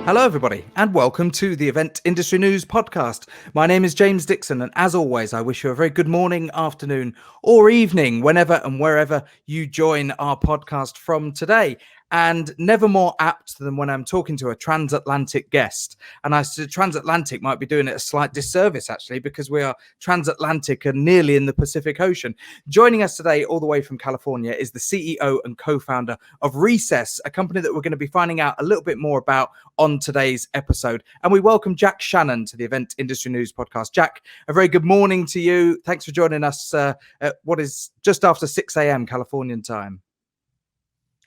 Hello, everybody, and welcome to the Event Industry News Podcast. My name is James Dixon, and as always, I wish you a very good morning, afternoon, or evening, whenever and wherever you join our podcast from today. And never more apt than when I'm talking to a transatlantic guest. And I said transatlantic might be doing it a slight disservice, actually, because we are transatlantic and nearly in the Pacific Ocean. Joining us today, all the way from California, is the CEO and co-founder of Recess, a company that we're going to be finding out a little bit more about on today's episode. And we welcome Jack Shannon to the Event Industry News Podcast. Jack, a very good morning to you. Thanks for joining us at what is just after 6 a.m. Californian time.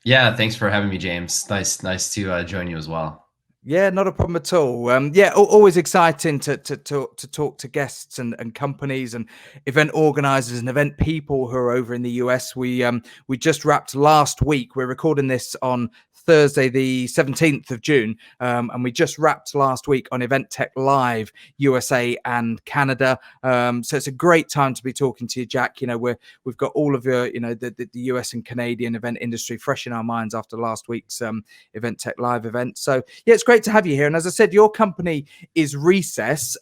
Yeah, thanks for having me, James. Nice to join you as well. Yeah, not a problem at all. Always exciting to talk to guests and companies and event organizers and event people who are over in the US. We just wrapped last week. We're recording this on Thursday, the 17th of June, and we just wrapped last week on Event Tech Live, USA and Canada. So it's a great time to be talking to you, Jack. You know, we've got all of your, the US and Canadian event industry fresh in our minds after last week's Event Tech Live event. So yeah, it's great to have you here. And as I said, your company is Recess.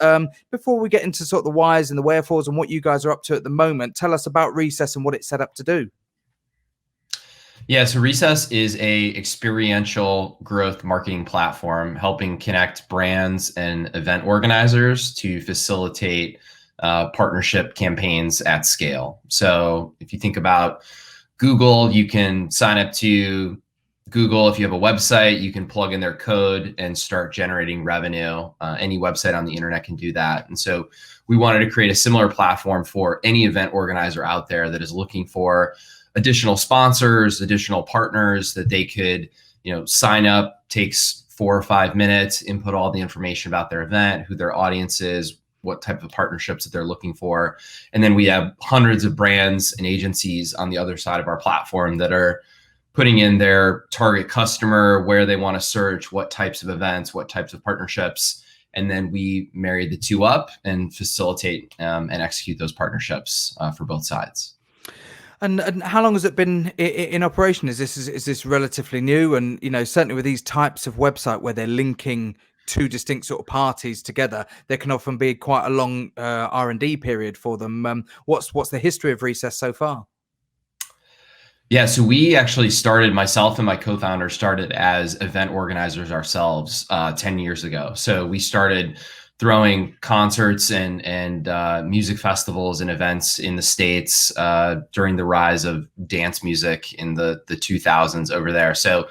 Before we get into sort of the whys and the wherefores and what you guys are up to at the moment, tell us about Recess and what it's set up to do. Yeah, so Recess is a experiential growth marketing platform helping connect brands and event organizers to facilitate partnership campaigns at scale. So if you think about Google, you can sign up to Google. If you have a website, you can plug in their code and start generating revenue. Any website on the internet can do that. And so we wanted to create a similar platform for any event organizer out there that is looking for additional sponsors, additional partners that they could, sign up, takes 4 or 5 minutes, input all the information about their event, who their audience is, what type of partnerships that they're looking for. And then we have hundreds of brands and agencies on the other side of our platform that are putting in their target customer, where they want to search, what types of events, what types of partnerships. And then we marry the two up and facilitate and execute those partnerships for both sides. And how long has it been in operation? Is this relatively new? And certainly with these types of website where they're linking two distinct sort of parties together, there can often be quite a long R&D period for them. What's the history of Recess so far? Yeah, so we actually started, myself and my co-founder started as event organizers ourselves 10 years ago. So we started throwing concerts and music festivals and events in the States during the rise of dance music in the 2000s over there. So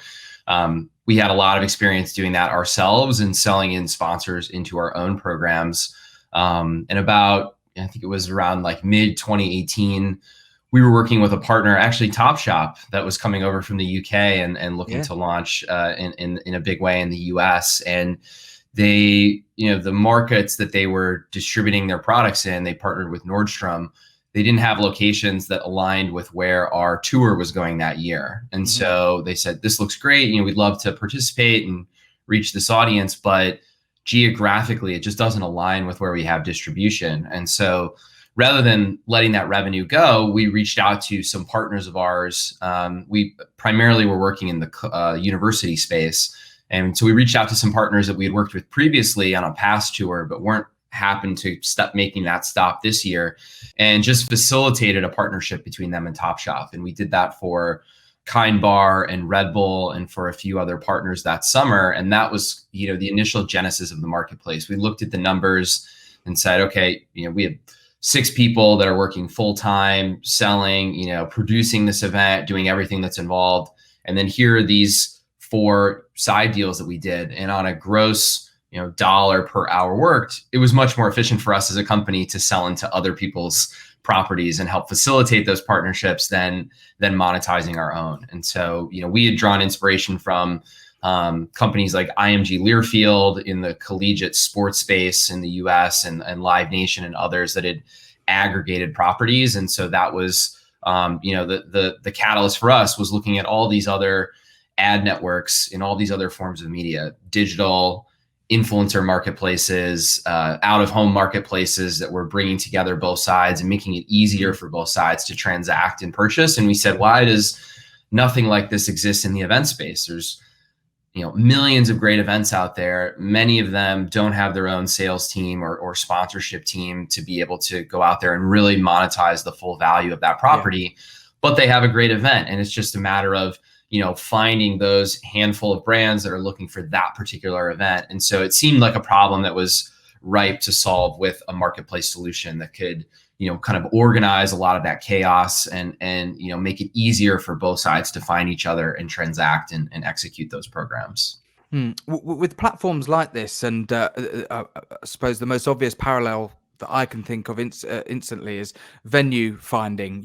we had a lot of experience doing that ourselves and selling in sponsors into our own programs. And about, I think it was around like mid 2018, we were working with a partner, actually Topshop, that was coming over from the UK and looking to launch in a big way in the US. And they, the markets that they were distributing their products in, they partnered with Nordstrom. They didn't have locations that aligned with where our tour was going that year. And so they said, this looks great. We'd love to participate and reach this audience, but geographically, it just doesn't align with where we have distribution. And so rather than letting that revenue go, we reached out to some partners of ours. We primarily were working in the university space. And so we reached out to some partners that we had worked with previously on a past tour, but weren't happened to stop making that stop this year, and just facilitated a partnership between them and Topshop. And we did that for Kind Bar and Red Bull and for a few other partners that summer. And that was, the initial genesis of the marketplace. We looked at the numbers and said, okay, we have 6 people that are working full time, selling, producing this event, doing everything that's involved. And then here are these 4 side deals that we did. And on a gross, dollar per hour worked, it was much more efficient for us as a company to sell into other people's properties and help facilitate those partnerships than monetizing our own. And so, we had drawn inspiration from companies like IMG Learfield in the collegiate sports space in the US and Live Nation and others that had aggregated properties. And so that was, the catalyst for us was looking at all these other ad networks in all these other forms of media, digital, influencer marketplaces, out-of-home marketplaces that were bringing together both sides and making it easier for both sides to transact and purchase. And we said, why does nothing like this exist in the event space? There's millions of great events out there. Many of them don't have their own sales team or sponsorship team to be able to go out there and really monetize the full value of that property, but they have a great event. And it's just a matter of, finding those handful of brands that are looking for that particular event. And so it seemed like a problem that was ripe to solve with a marketplace solution that could, kind of organize a lot of that chaos and make it easier for both sides to find each other and transact and execute those programs. With platforms like this, and I suppose the most obvious parallel that I can think of instantly is venue finding.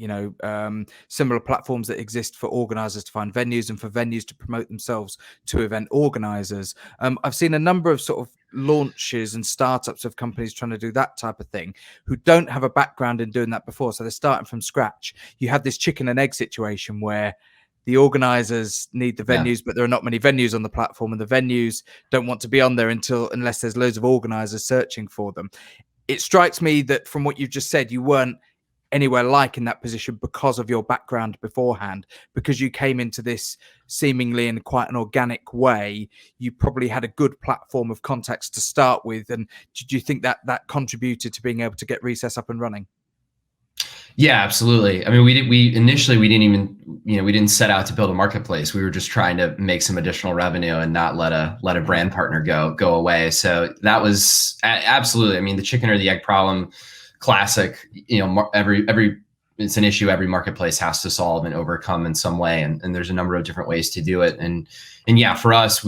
Similar platforms that exist for organisers to find venues and for venues to promote themselves to event organisers. I've seen a number of sort of launches and startups of companies trying to do that type of thing who don't have a background in doing that before, so they're starting from scratch. You have this chicken and egg situation where the organisers need the venues, but there are not many venues on the platform, and the venues don't want to be on there unless there's loads of organisers searching for them. It strikes me that from what you've just said, you weren't anywhere like in that position because of your background beforehand, because you came into this seemingly in quite an organic way. You probably had a good platform of contacts to start with. And do you think that contributed to being able to get Recess up and running? Yeah, absolutely. I mean, we initially didn't set out to build a marketplace. We were just trying to make some additional revenue and not let a brand partner go away. So that was absolutely, I mean, the chicken or the egg problem, classic, it's an issue every marketplace has to solve and overcome in some way. And there's a number of different ways to do it. And yeah, for us,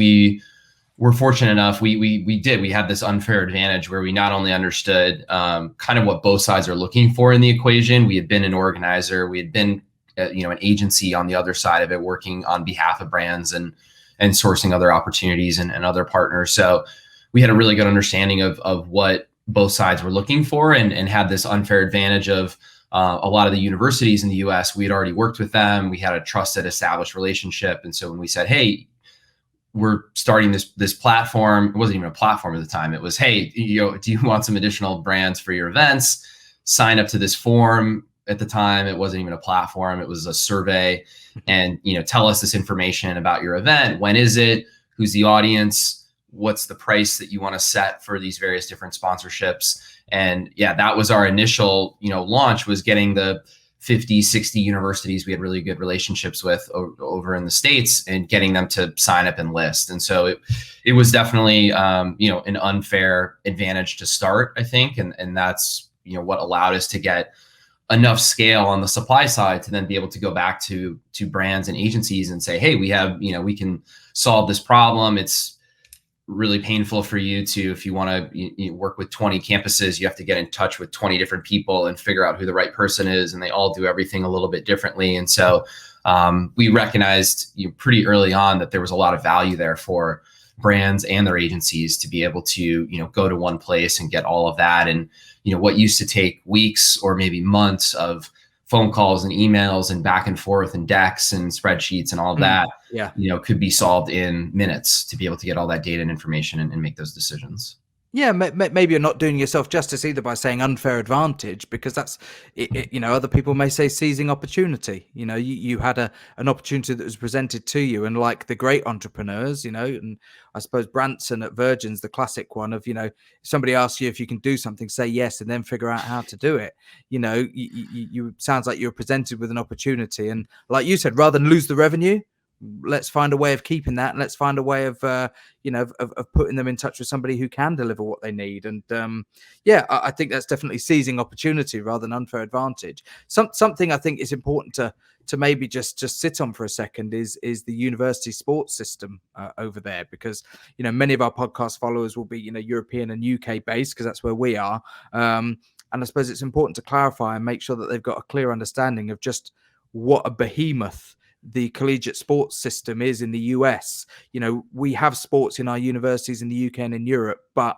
we're fortunate enough. We had this unfair advantage where we not only understood kind of what both sides are looking for in the equation. We had been an organizer. We had been, an agency on the other side of it, working on behalf of brands and sourcing other opportunities and other partners. So we had a really good understanding of what both sides were looking for, and had this unfair advantage of a lot of the universities in the U.S. We had already worked with them. We had a trusted, established relationship. And so when we said, hey, we're starting this platform. It wasn't even a platform at the time. It was, hey, do you want some additional brands for your events? Sign up to this form. At the time, it wasn't even a platform. It was a survey. And, tell us this information about your event. When is it? Who's the audience? What's the price that you want to set for these various different sponsorships? And yeah, that was our initial, launch, was getting the 50, 60 universities we had really good relationships with over in the States, and getting them to sign up and list. And so it was definitely, an unfair advantage to start, I think. And that's, what allowed us to get enough scale on the supply side to then be able to go back to brands and agencies and say, hey, we have, we can solve this problem. It's really painful for you to, if you want to work with 20 campuses, you have to get in touch with 20 different people and figure out who the right person is. And they all do everything a little bit differently. And so we recognized pretty early on that there was a lot of value there for brands and their agencies to be able to, go to one place and get all of that. And, what used to take weeks or maybe months of phone calls and emails and back and forth and decks and spreadsheets and all of that, could be solved in minutes to be able to get all that data and information and make those decisions. Yeah, maybe you're not doing yourself justice either by saying unfair advantage, because that's, other people may say seizing opportunity. You had an opportunity that was presented to you, and like the great entrepreneurs, and I suppose Branson at Virgin's the classic one of, if somebody asks you if you can do something, say yes, and then figure out how to do it. You sounds like you're presented with an opportunity, and like you said, rather than lose the revenue, let's find a way of keeping that, and let's find a way of of putting them in touch with somebody who can deliver what they need. And I think that's definitely seizing opportunity rather than unfair advantage. Something I think is important to maybe just sit on for a second is the university sports system over there, because many of our podcast followers will be European and UK based, because that's where we are, and I suppose it's important to clarify and make sure that they've got a clear understanding of just what a behemoth the collegiate sports system is in the US. We have sports in our universities in the UK and in Europe, but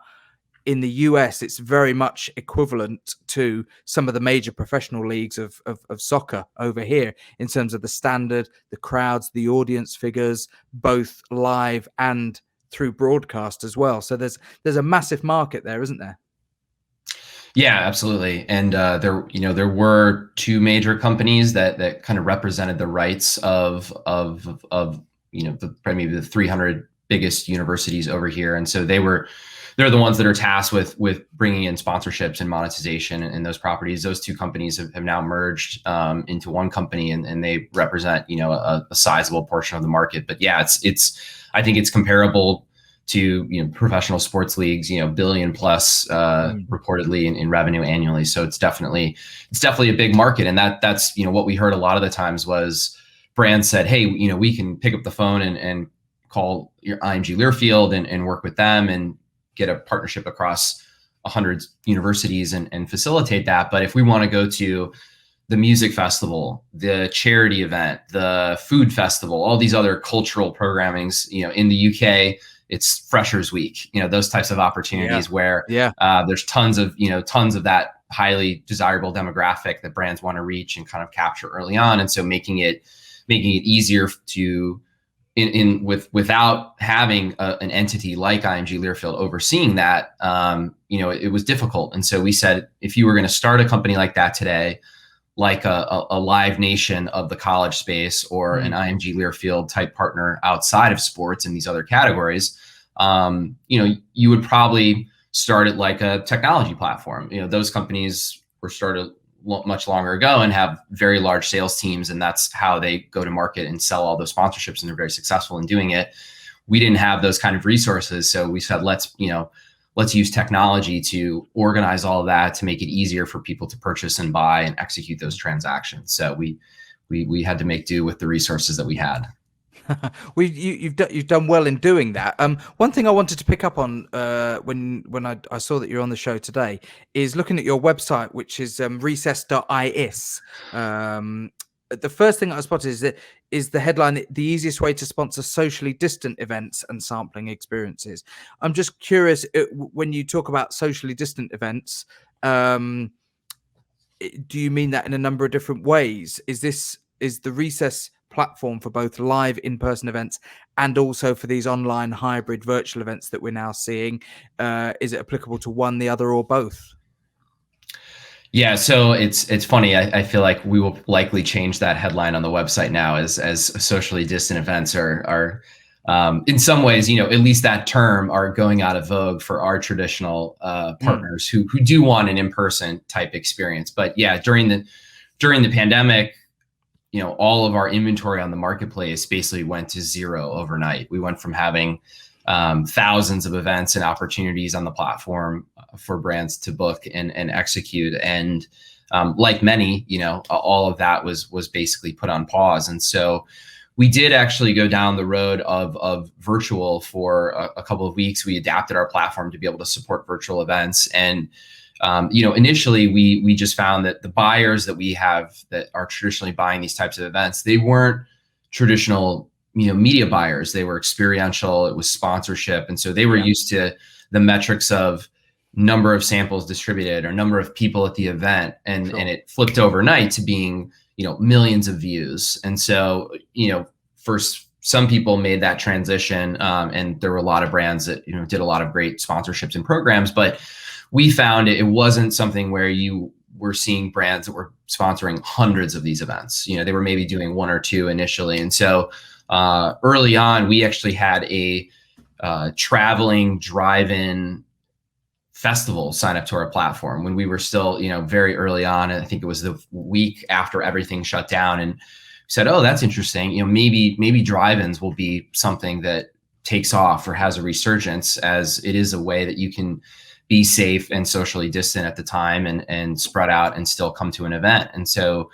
in the US, it's very much equivalent to some of the major professional leagues of soccer over here in terms of the standard, the crowds, the audience figures, both live and through broadcast as well. So there's a massive market there, isn't there? Yeah, absolutely. And there were two major companies that kind of represented the rights of maybe the 300 biggest universities over here. And so they're the ones that are tasked with bringing in sponsorships and monetization in those properties. Those two companies have now merged into one company, and they represent, you know, a sizable portion of the market. But yeah, I think it's comparable to, you know, professional sports leagues, you know, billion plus reportedly in revenue annually. So it's definitely a big market. And that's, you know, what we heard a lot of the times was brands said, hey, you know, we can pick up the phone and call your IMG Learfield and work with them and get a partnership across 100 universities and facilitate that. But if we want to go to the music festival, the charity event, the food festival, all these other cultural programmings, you know, in the UK, it's Freshers Week, you know, those types of opportunities where there's tons of that highly desirable demographic that brands want to reach and kind of capture early on. And so making it easier to without having an entity like IMG Learfield overseeing that, you know, it was difficult. And so we said, if you were going to start a company like that today, like a Live Nation of the college space or an IMG Learfield type partner outside of sports in these other categories, you know, you would probably start it like a technology platform. You know, those companies were started much longer ago and have very large sales teams, and that's how they go to market and sell all those sponsorships, and they're very successful in doing it. We didn't have those kind of resources, so we said, let's use technology to organize all of that to make it easier for people to purchase and buy and execute those transactions. So we had to make do with the resources that we had. You've done well in doing that. One thing I wanted to pick up on when I saw that you're on the show today is looking at your website, which is recess.is. The first thing I spotted is the headline: the easiest way to sponsor socially distant events and sampling experiences. I'm just curious, when you talk about socially distant events, do you mean that in a number of different ways? Is the Recess platform for both live in-person events and also for these online hybrid virtual events that we're now seeing? Is it applicable to one, the other, or both? Yeah, so it's funny. I feel like we will likely change that headline on the website now as socially distant events are in some ways, you know, at least that term, are going out of vogue for our traditional partners who do want an in-person type experience. But yeah, during the pandemic, you know, all of our inventory on the marketplace basically went to zero overnight. We went from having thousands of events and opportunities on the platform for brands to book and execute. And like many, you know, all of that was basically put on pause. And so we did actually go down the road of virtual for a couple of weeks. We adapted our platform to be able to support virtual events. And you know, initially we just found that the buyers that we have that are traditionally buying these types of events, they weren't traditional, you know, media buyers. They were experiential. It was sponsorship. And so they were used to the metrics of number of samples distributed or number of people at the event. And it flipped overnight to being, you know, millions of views. And so, you know, first, some people made that transition. And there were a lot of brands that, you know, did a lot of great sponsorships and programs, but we found it wasn't something where you were seeing brands that were sponsoring hundreds of these events. You know, they were maybe doing one or two initially. And so early on, we actually had a traveling drive-in festival sign up to our platform when we were still, you know, very early on. And I think it was the week after everything shut down, and we said, oh, that's interesting. You know, maybe drive-ins will be something that takes off or has a resurgence, as it is a way that you can be safe and socially distant at the time and spread out and still come to an event. And so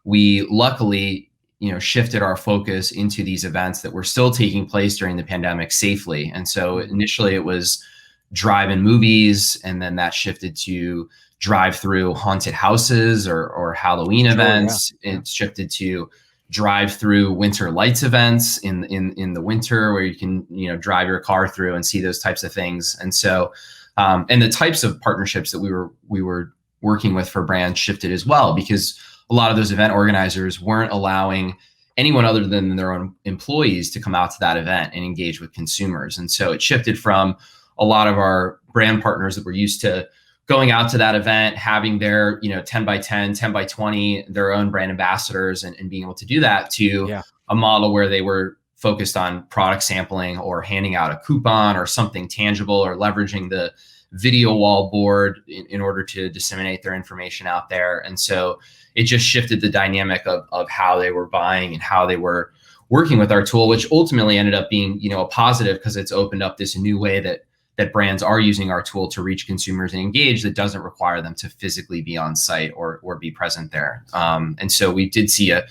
we luckily, you know, shifted our focus into these events that were still taking place during the pandemic safely. And so initially it was drive-in movies, and then that shifted to drive-through haunted houses or Halloween events. It shifted to drive-through winter lights events in the winter, where you can, you know, drive your car through and see those types of things. And so and the types of partnerships that we were working with for brands shifted as well, because a lot of those event organizers weren't allowing anyone other than their own employees to come out to that event and engage with consumers. And so it shifted from a lot of our brand partners that were used to going out to that event, having their, you know, 10 by 10, 10 by 20, their own brand ambassadors and being able to do that, to a model where they were focused on product sampling or handing out a coupon or something tangible, or leveraging the video wall board in order to disseminate their information out there. And so it just shifted the dynamic of how they were buying and how they were working with our tool, which ultimately ended up being, a positive, because it's opened up this new way that brands are using our tool to reach consumers and engage, that doesn't require them to physically be on site or be present there. And so we did see a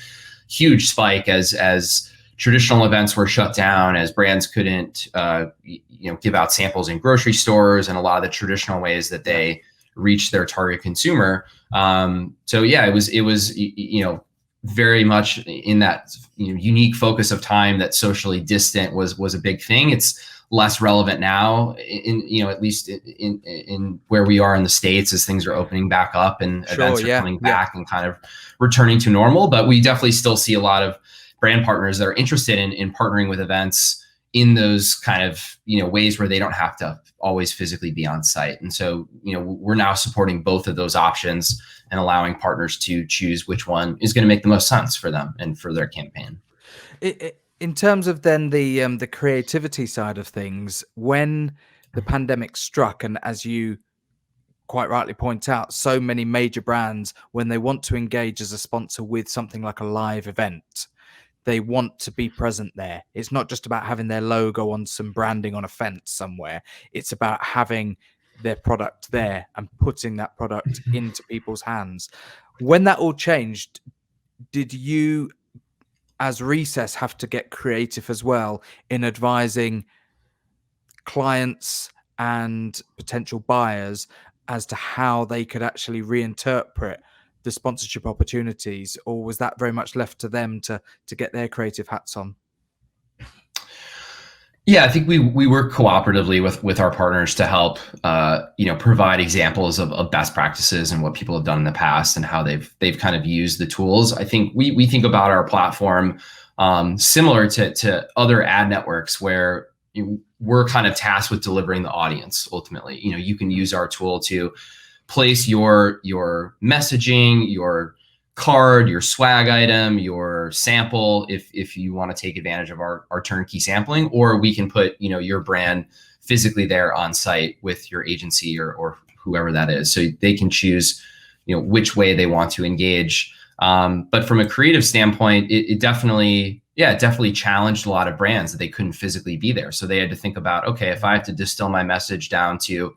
huge spike as traditional events were shut down, as brands couldn't give out samples in grocery stores and a lot of the traditional ways that they reach their target consumer. So yeah, it was very much in that unique focus of time that socially distant was a big thing. It's less relevant now, at least in where we are in the States, as things are opening back up and events are coming back and kind of returning to normal. But we definitely still see a lot of brand partners that are interested in partnering with events in those kind of ways where they don't have to always physically be on site. And so we're now supporting both of those options and allowing partners to choose which one is going to make the most sense for them and for their campaign. In terms of then the creativity side of things, when the pandemic struck, and as you quite rightly point out, so many major brands, when they want to engage as a sponsor with something like a live event, they want to be present there. It's not just about having their logo on some branding on a fence somewhere. It's about having their product there and putting that product into people's hands. When that all changed, did you, as Recess, have to get creative as well in advising clients and potential buyers as to how they could actually reinterpret the sponsorship opportunities, or was that very much left to them to get their creative hats on? Yeah, I think we work cooperatively with our partners to help provide examples of best practices and what people have done in the past and how they've kind of used the tools. I think we think about our platform similar to other ad networks, where we're kind of tasked with delivering the audience. Ultimately, you can use our tool to place your messaging, your card, your swag item, your sample, if you want to take advantage of our turnkey sampling, or we can put your brand physically there on site with your agency or whoever that is, so they can choose which way they want to engage. But from a creative standpoint, it definitely challenged a lot of brands that they couldn't physically be there, so they had to think about, okay, if I have to distill my message down to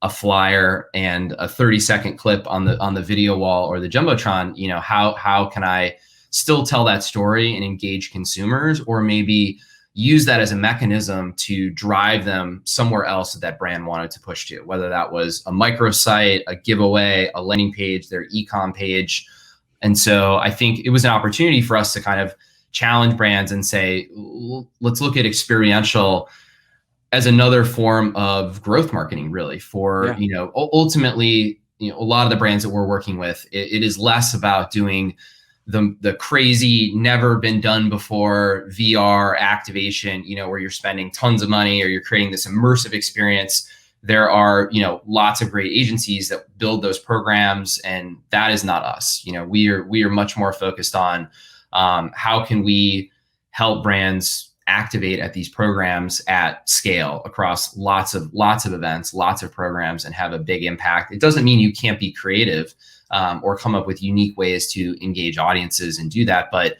a flyer and a 30-second clip on the video wall or the jumbotron, how can I still tell that story and engage consumers, or maybe use that as a mechanism to drive them somewhere else that brand wanted to push to, whether that was a microsite, a giveaway, a landing page, their e-com page. And so I think it was an opportunity for us to kind of challenge brands and say, let's look at experiential as another form of growth marketing, really, for, ultimately, a lot of the brands that we're working with, it is less about doing the crazy, never been done before VR activation, where you're spending tons of money or you're creating this immersive experience. There are, lots of great agencies that build those programs, and that is not us. We are much more focused on how can we help brands activate at these programs at scale across lots of events, lots of programs, and have a big impact. It doesn't mean you can't be creative or come up with unique ways to engage audiences and do that, but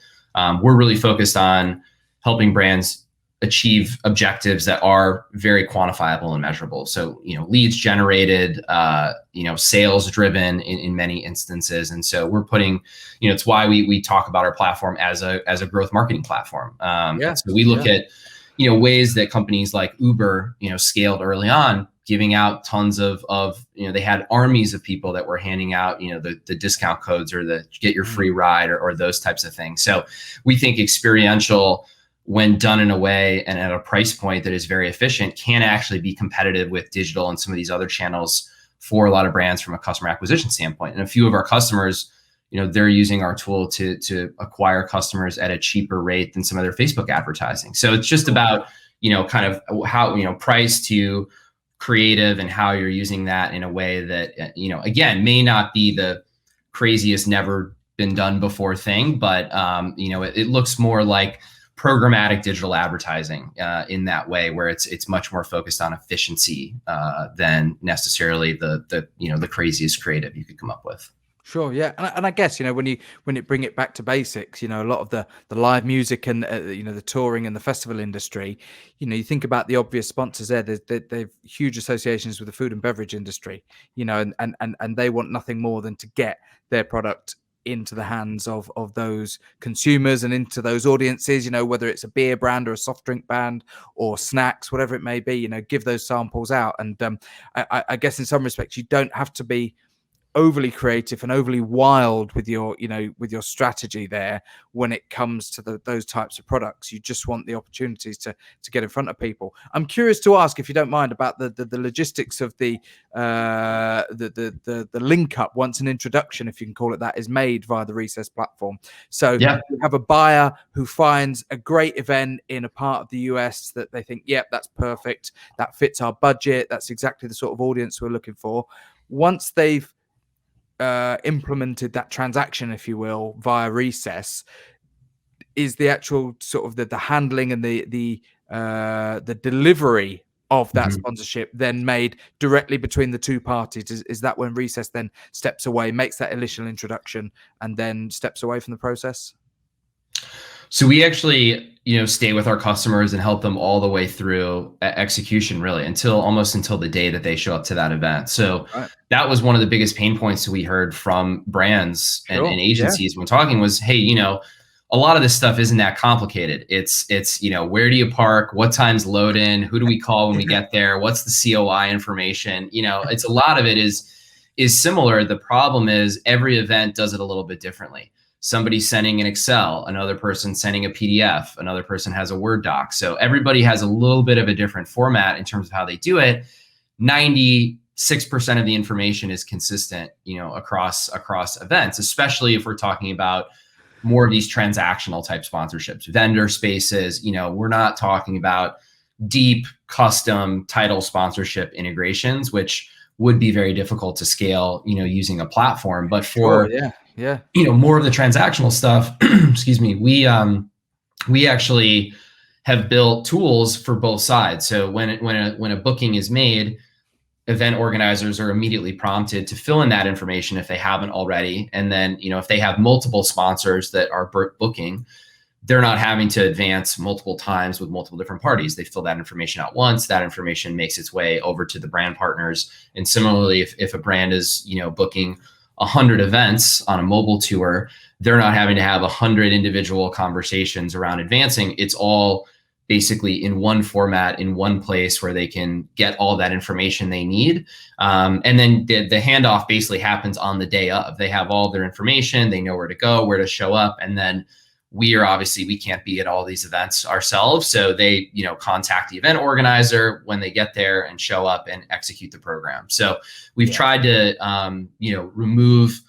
we're really focused on helping brands achieve objectives that are very quantifiable and measurable. So, leads generated, sales driven in many instances. And so we're putting, it's why we talk about our platform as a growth marketing platform. So we look at, ways that companies like Uber, scaled early on, giving out tons of, they had armies of people that were handing out, the discount codes or the get your free ride or those types of things. So we think experiential, when done in a way and at a price point that is very efficient, can actually be competitive with digital and some of these other channels for a lot of brands from a customer acquisition standpoint. And a few of our customers, they're using our tool to acquire customers at a cheaper rate than some of their Facebook advertising. So it's just about, kind of how, price to creative and how you're using that in a way that, again, may not be the craziest, never been done before thing, but, it looks more like programmatic digital advertising in that way, where it's much more focused on efficiency than necessarily the craziest creative you could come up with. Sure, yeah, and I guess when you bring it back to basics, a lot of the live music and the touring and the festival industry, you think about the obvious sponsors there. They've huge associations with the food and beverage industry, and they want nothing more than to get their product into the hands of those consumers and into those audiences. Whether it's a beer brand or a soft drink brand or snacks, whatever it may be. Give those samples out, and I guess in some respects you don't have to be overly creative and overly wild with your strategy there when it comes to those types of products. You just want the opportunities to get in front of people. I'm curious to ask, if you don't mind, about the logistics of the link up once an introduction, if you can call it that, is made via the Recess platform. So Yeah. you have a buyer who finds a great event in a part of the US that they think, yep, that's perfect, that fits our budget, that's exactly the sort of audience we're looking for. Once they've implemented that transaction, if you will, via Recess, is the actual sort of the handling and the delivery of that sponsorship then made directly between the two parties? Is that when Recess then steps away, makes that initial introduction, and then steps away from the process? So we actually, stay with our customers and help them all the way through execution, really, almost until the day that they show up to that event. So that was one of the biggest pain points that we heard from brands and agencies when talking was, hey, a lot of this stuff isn't that complicated. It's where do you park? What time's load in? Who do we call when we get there? What's the COI information? It's a lot of it is similar. The problem is every event does it a little bit differently. Somebody's sending an Excel, another person sending a PDF, another person has a Word doc. So everybody has a little bit of a different format in terms of how they do it. 96% of the information is consistent, across events, especially if we're talking about more of these transactional type sponsorships, vendor spaces. We're not talking about deep custom title sponsorship integrations, which would be very difficult to scale, using a platform. But for more of the transactional stuff, excuse me, we actually have built tools for both sides. So when a booking is made, event organizers are immediately prompted to fill in that information if they haven't already. And then, if they have multiple sponsors that are booking, they're not having to advance multiple times with multiple different parties. They fill that information out once. That information makes its way over to the brand partners. And similarly, if a brand is, booking 100 events on a mobile tour, they're not having to have 100 individual conversations around advancing. It's all basically in one format, in one place where they can get all that information they need. And then the handoff basically happens on the day of. They have all their information. They know where to go, where to show up. And then we can't be at all these events ourselves. So they, contact the event organizer when they get there and show up and execute the program. So we've tried to, remove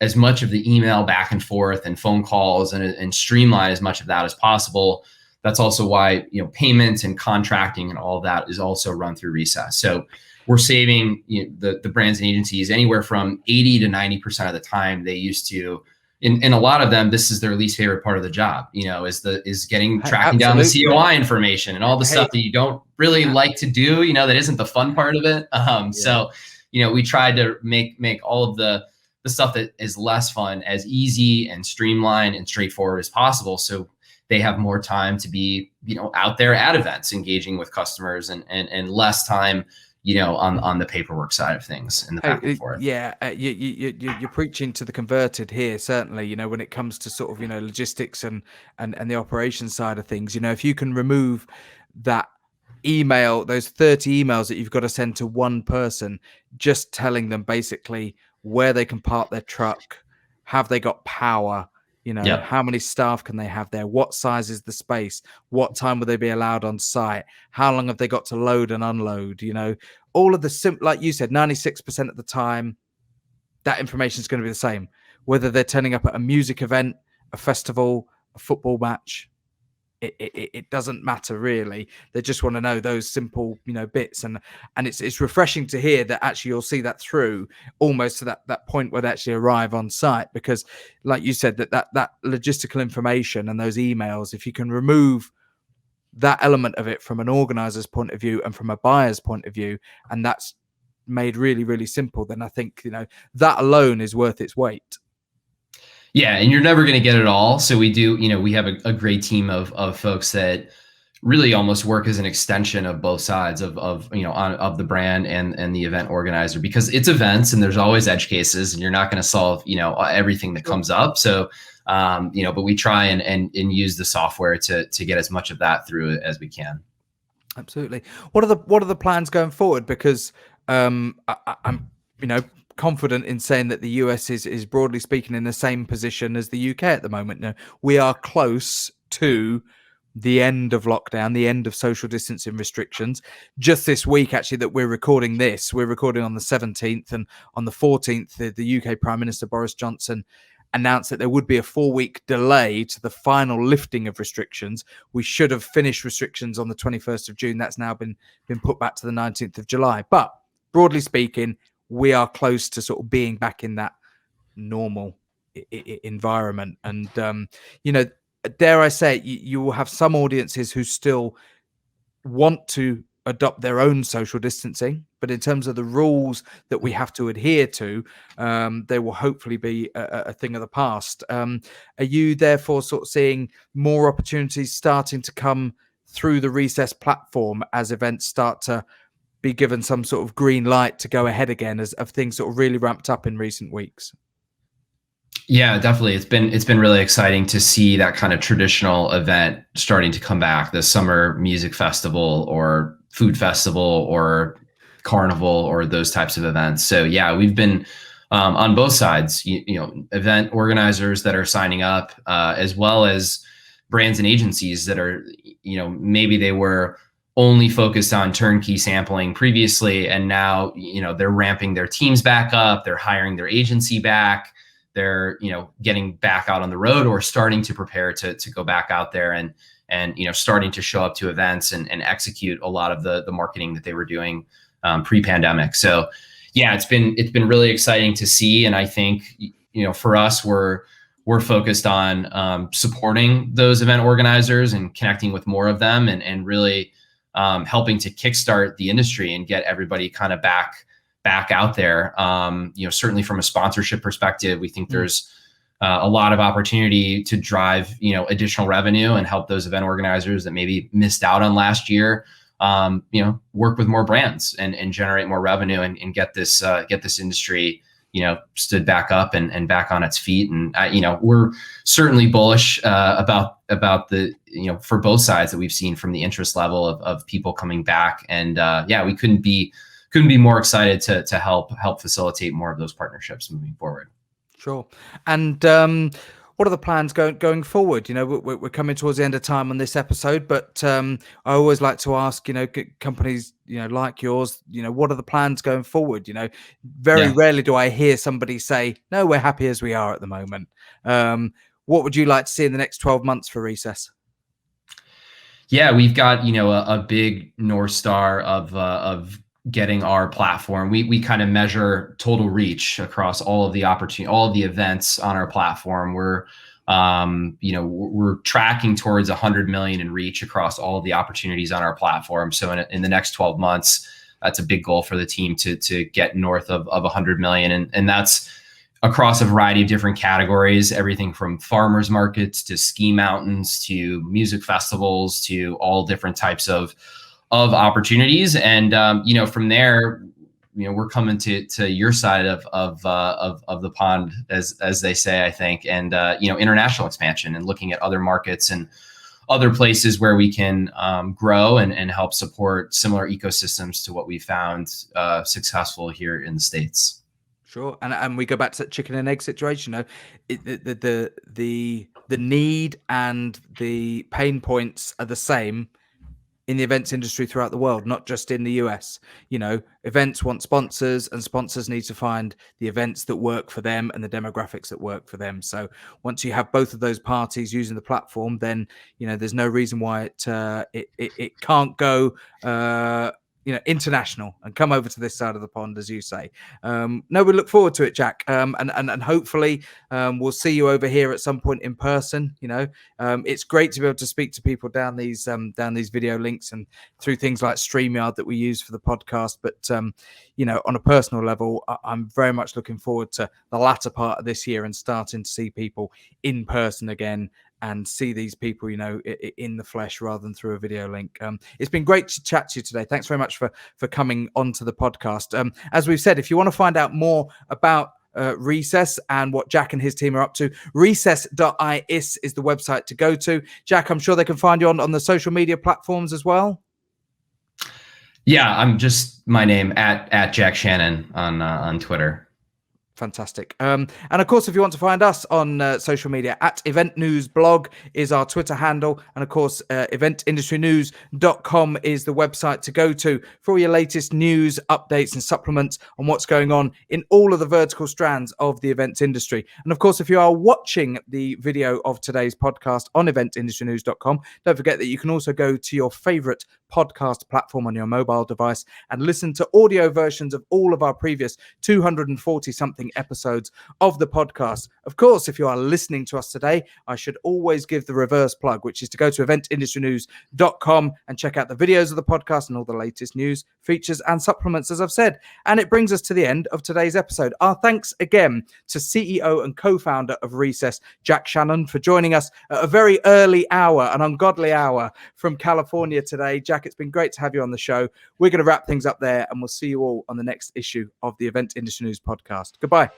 as much of the email back and forth and phone calls and streamline as much of that as possible. That's also why, payments and contracting and all of that is also run through Recess. So we're saving the brands and agencies anywhere from 80 to 90% of the time they used to. In a lot of them, this is their least favorite part of the job, is tracking down the COI information and all the stuff that you don't really like to do, that isn't the fun part of it. So, we tried to make all of the stuff that is less fun as easy and streamlined and straightforward as possible. So they have more time to be, out there at events, engaging with customers and less time, on the paperwork side of things and the back and forth. You're preaching to the converted here, certainly, when it comes to sort of, logistics and the operations side of things. If you can remove that email, those 30 emails that you've got to send to one person, just telling them basically where they can park their truck, have they got power, how many staff can they have there? What size is the space? What time will they be allowed on site? How long have they got to load and unload? All of the like you said, 96% of the time, that information is going to be the same, whether they're turning up at a music event, a festival, a football match. it doesn't matter really. They just want to know those simple, bits, and it's refreshing to hear that actually you'll see that through almost to that point where they actually arrive on site, because like you said, that logistical information and those emails, if you can remove that element of it from an organizer's point of view and from a buyer's point of view, and that's made really, really simple, then I think that alone is worth its weight. Yeah, and you're never going to get it all. So we do, we have a great team of folks that really almost work as an extension of both sides of the brand and the event organizer, because it's events and there's always edge cases and you're not going to solve, everything that comes up. So, but we try and use the software to get as much of that through as we can. Absolutely. What are the plans going forward? Because I'm confident in saying that the US is broadly speaking in the same position as the UK at the moment. Now, we are close to the end of lockdown, the end of social distancing restrictions. Just this week, actually, that we're recording this, we're recording on the 17th, and on the 14th, the UK Prime Minister Boris Johnson announced that there would be a 4-week delay to the final lifting of restrictions. We should have finished restrictions on the 21st of June. That's now been put back to the 19th of July. But broadly speaking, we are close to sort of being back in that normal environment. And, dare I say, you will have some audiences who still want to adopt their own social distancing, but in terms of the rules that we have to adhere to, they will hopefully be a thing of the past. Are you therefore sort of seeing more opportunities starting to come through the Recess platform as events start to be given some sort of green light to go ahead again, as of things sort of really ramped up in recent weeks? Yeah, definitely. It's been really exciting to see that kind of traditional event starting to come back, the summer music festival or food festival or carnival or those types of events. So yeah, we've been on both sides, event organizers that are signing up, as well as brands and agencies that are, maybe they were only focused on turnkey sampling previously, and now, they're ramping their teams back up, they're hiring their agency back, they're getting back out on the road or starting to prepare to go back out there and starting to show up to events and execute a lot of the marketing that they were doing pre-pandemic. So yeah, it's been really exciting to see, and I think for us, we're focused on supporting those event organizers and connecting with more of them, and really helping to kickstart the industry and get everybody kind of back out there. Certainly from a sponsorship perspective, we think there's a lot of opportunity to drive, additional revenue and help those event organizers that maybe missed out on last year, work with more brands and generate more revenue and get this industry, stood back up and back on its feet. And, we're certainly bullish about the, for both sides that we've seen from the interest level of people coming back. And we couldn't be more excited to help facilitate more of those partnerships moving forward. Sure. And what are the plans going forward? We're coming towards the end of time on this episode, but I always like to ask, companies, like yours, what are the plans going forward? Very rarely do I hear somebody say, no, we're happy as we are at the moment. What would you like to see in the next 12 months for Recess? Yeah, we've got, a big North Star of getting our platform. We kind of measure total reach across all of the opportunity, all of the events on our platform. We're tracking towards 100 million in reach across all of the opportunities on our platform. So in the next 12 months, that's a big goal for the team to get north of 100 million. And that's across a variety of different categories, everything from farmers markets to ski mountains to music festivals to all different types of opportunities. And, from there, we're coming to your side of the pond, as they say, I think, and, international expansion and looking at other markets and other places where we can grow and help support similar ecosystems to what we found successful here in the States. Sure. And we go back to that chicken and egg situation. The need and the pain points are the same in the events industry throughout the world, not just in the US. You know, events want sponsors, and sponsors need to find the events that work for them and the demographics that work for them. So once you have both of those parties using the platform, then, you know, there's no reason why it can't go international and come over to this side of the pond, as you say. No, we look forward to it, Jack. And hopefully we'll see you over here at some point in person. You know, it's great to be able to speak to people down these video links and through things like StreamYard that we use for the podcast. But you know, on a personal level, I'm very much looking forward to the latter part of this year and starting to see people in person again and see these people, you know, in the flesh rather than through a video link. It's been great to chat to you today. Thanks very much for coming onto the podcast. As we've said, if you want to find out more about Recess and what Jack and his team are up to, recess.is is the website to go to. Jack, I'm sure they can find you on the social media platforms as well. Yeah, I'm just my name at Jack Shannon on Twitter. Fantastic. And of course, if you want to find us on social media, at Event News Blog is our Twitter handle. And of course, eventindustrynews.com is the website to go to for all your latest news, updates and supplements on what's going on in all of the vertical strands of the events industry. And of course, if you are watching the video of today's podcast on eventindustrynews.com, don't forget that you can also go to your favorite podcast platform on your mobile device and listen to audio versions of all of our previous 240 something episodes of the podcast. Of course, if you are listening to us today, I should always give the reverse plug, which is to go to eventindustrynews.com and check out the videos of the podcast and all the latest news, features and supplements, as I've said. And it brings us to the end of today's episode. Our thanks again to CEO and co-founder of Recess, Jack Shannon, for joining us at a very early hour, an ungodly hour from California today. Jack, it's been great to have you on the show. We're going to wrap things up there and we'll see you all on the next issue of the Event Industry News podcast. Goodbye.